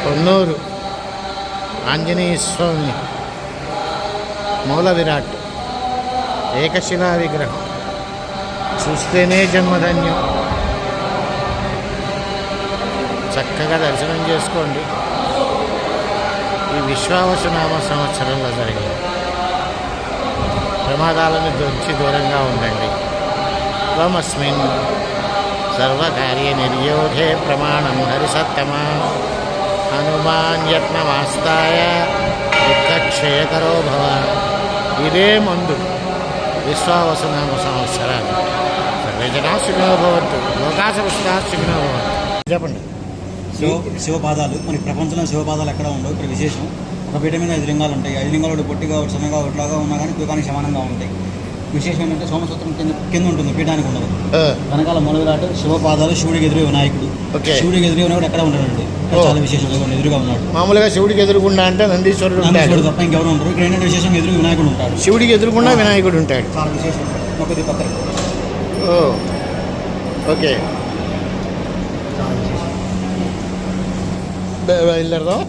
కొన్నూరు ఆంజనేయ స్వామి మూల విరాట్ ఏకశిలా విగ్రహం చూస్తేనే జన్మధన్యం. చక్కగా దర్శనం చేసుకోండి. ఈ విశ్వావసునామ సంవత్సరంలో జరిగే ప్రమాదాలను దొరికి దూరంగా ఉండండి. త్వమస్మిన్ సర్వకార్య నిర్యోధే ప్రమాణం హరిసత్తమా హనుమాన్ యత్నమాస్తాయ దుఃఖక్షయకరో భవ. ఇదే మందు విశ్వావసునామ సంవత్సరాలు. సర్వే జనా సుఖినో భవంతు, లోకా సమస్తా సుఖినో భవంతు. చెప్పండి. శివపాదాలు మనకి ప్రపంచంలో శివపాదాలు ఎక్కడ ఉండవు. ఇక్కడ విశేషం ఒక పీఠ మీద 5 లింగాలు ఉంటాయి. 5 లింగాలు ఒకటి పొట్టిగా ఒకటి సన్నగా ఒకటిలాగా ఉన్నా కానీ తూకానికి సమానంగా ఉంటాయి. విశేషం ఏంటంటే సోమసూత్రం కింద ఉంటుంది, పీఠానికి ఉండదు. వెనకాల మూలవిరాట్ శివపాదాలు, శివుడికి ఎదురు వినాయకుడు. శివుడికి ఎదురు వినాయకుడు ఎక్కడ ఉంటాడండి, చాలా విశేషం. ఎదురుగా ఉన్నాడు. మామూలుగా శివుడికి ఎదురుకుండా అంటే నందీశ్వరుడు తప్ప ఇంకెవరు ఉంటారు. ఇక్కడ ఏంటంటే విశేషం ఎదురు వినాయకుడు ఉంటాడు. శివుడికి ఎదురుకుండా వినాయకుడు ఉంటాడు. చాలా విశేషం. ఒకటి పక్కన ఓకే బయలుదేరదాం.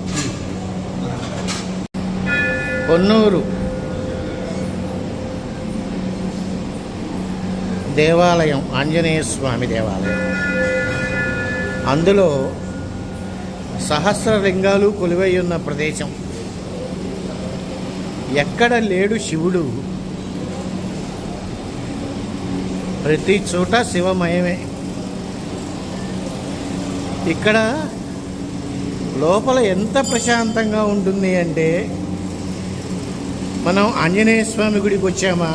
కొన్నూరు దేవాలయం, ఆంజనేయ స్వామి దేవాలయం. అందులో సహస్రలింగాలు కొలువై ఉన్న ప్రదేశం. ఎక్కడ లేడు శివుడు, ప్రతి చోట శివమయమే. ఇక్కడ లోపల ఎంత ప్రశాంతంగా ఉంటుంది అంటే, మనం ఆంజనేయ స్వామి గుడికి వచ్చామా,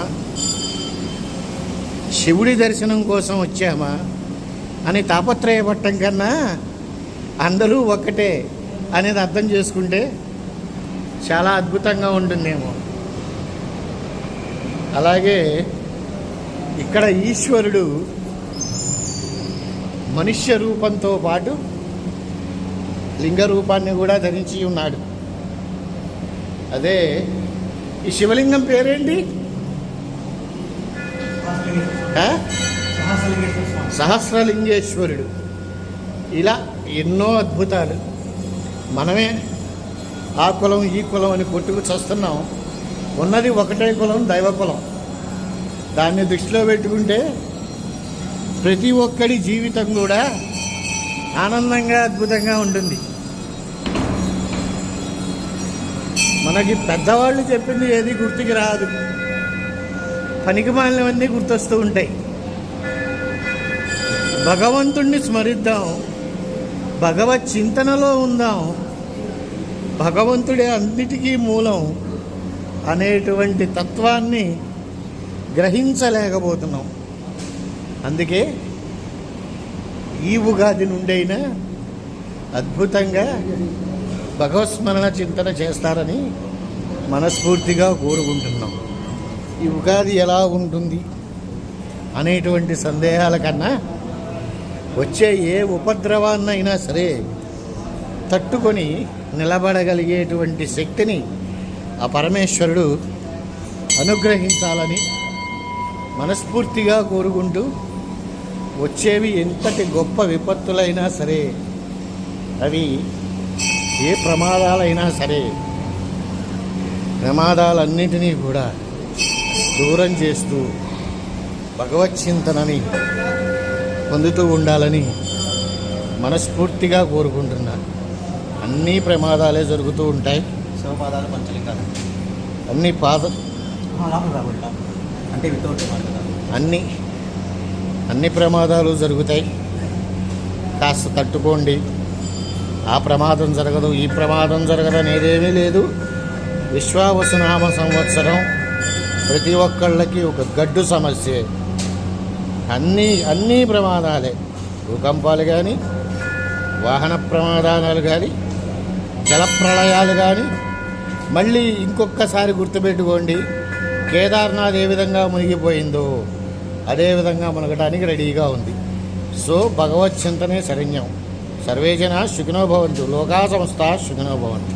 శివుడి దర్శనం కోసం వచ్చామా అని తాపత్రయపట్టం కన్నా అందరూ ఒక్కటే అనేది అర్థం చేసుకుంటే చాలా అద్భుతంగా ఉంటుందేమో. అలాగే ఇక్కడ ఈశ్వరుడు మనుష్య రూపంతో పాటు లింగ రూపాన్ని కూడా ధరించి ఉన్నాడు. అదే ఈ శివలింగం పేరేంటి? సహస్రలింగేశ్వరుడు. ఇలా ఎన్నో అద్భుతాలు. మనమే ఆ కులం ఈ కులం అని కొట్టుకు చస్తున్నాం. ఉన్నది ఒకటే కులం, దైవ కులం. దాన్ని దృష్టిలో పెట్టుకుంటే ప్రతి ఒక్కడి జీవితం కూడా ఆనందంగా అద్భుతంగా ఉంటుంది. మనకి పెద్దవాళ్ళు చెప్పింది ఏది గుర్తుకి రాదు, పనికి మాలినవన్నీ గుర్తొస్తూ ఉంటాయి. భగవంతుణ్ణి స్మరిద్దాం, భగవత్ చింతనలో ఉందాం, భగవంతుడే అన్నిటికీ మూలం అనేటువంటి తత్వాన్ని గ్రహించలేకపోతున్నాం. అందుకే ఈ ఉగాది నుండైనా అద్భుతంగా భగవత్స్మరణ చింతన చేస్తారని మనస్ఫూర్తిగా కోరుకుంటున్నాం. ఈ ఉగాది ఎలా ఉంటుంది అనేటువంటి సందేహాల కన్నా వచ్చే ఏ ఉపద్రవాన్నైనా సరే తట్టుకొని నిలబడగలిగేటువంటి శక్తిని ఆ పరమేశ్వరుడు అనుగ్రహించాలని మనస్ఫూర్తిగా కోరుకుంటూ, వచ్చేవి ఎంతటి గొప్ప విపత్తులైనా సరే, అవి ఏ ప్రమాదాలైనా సరే, ప్రమాదాలన్నింటినీ కూడా దూరం చేస్తూ భగవచ్చింతనని పొందుతూ ఉండాలని మనస్ఫూర్తిగా కోరుకుంటున్నాను. అన్నీ ప్రమాదాలే జరుగుతూ ఉంటాయి. శివపాదాలు, పంచలింగాలు, అన్ని అంటే అన్ని ప్రమాదాలు జరుగుతాయి. కాస్త తట్టుకోండి. ఆ ప్రమాదం జరగదు, ఈ ప్రమాదం జరగదు అనేదేమీ లేదు. విశ్వావసునామ సంవత్సరం ప్రతి ఒక్కళ్ళకి ఒక గడ్డు సమస్య. అన్నీ ప్రమాదాలే. భూకంపాలు కానీ, వాహన ప్రమాదాలు కానీ, జలప్రళయాలు కానీ. మళ్ళీ ఇంకొకసారి గుర్తుపెట్టుకోండి, కేదార్నాథ్ ఏ విధంగా మునిగిపోయిందో అదేవిధంగా మునగటానికి రెడీగా ఉంది. సో భగవత్ చింతనే శరణ్యం. సర్వే జనా సుఖినో భవంతు, లోకా సమస్తా సుఖినో భవంతు.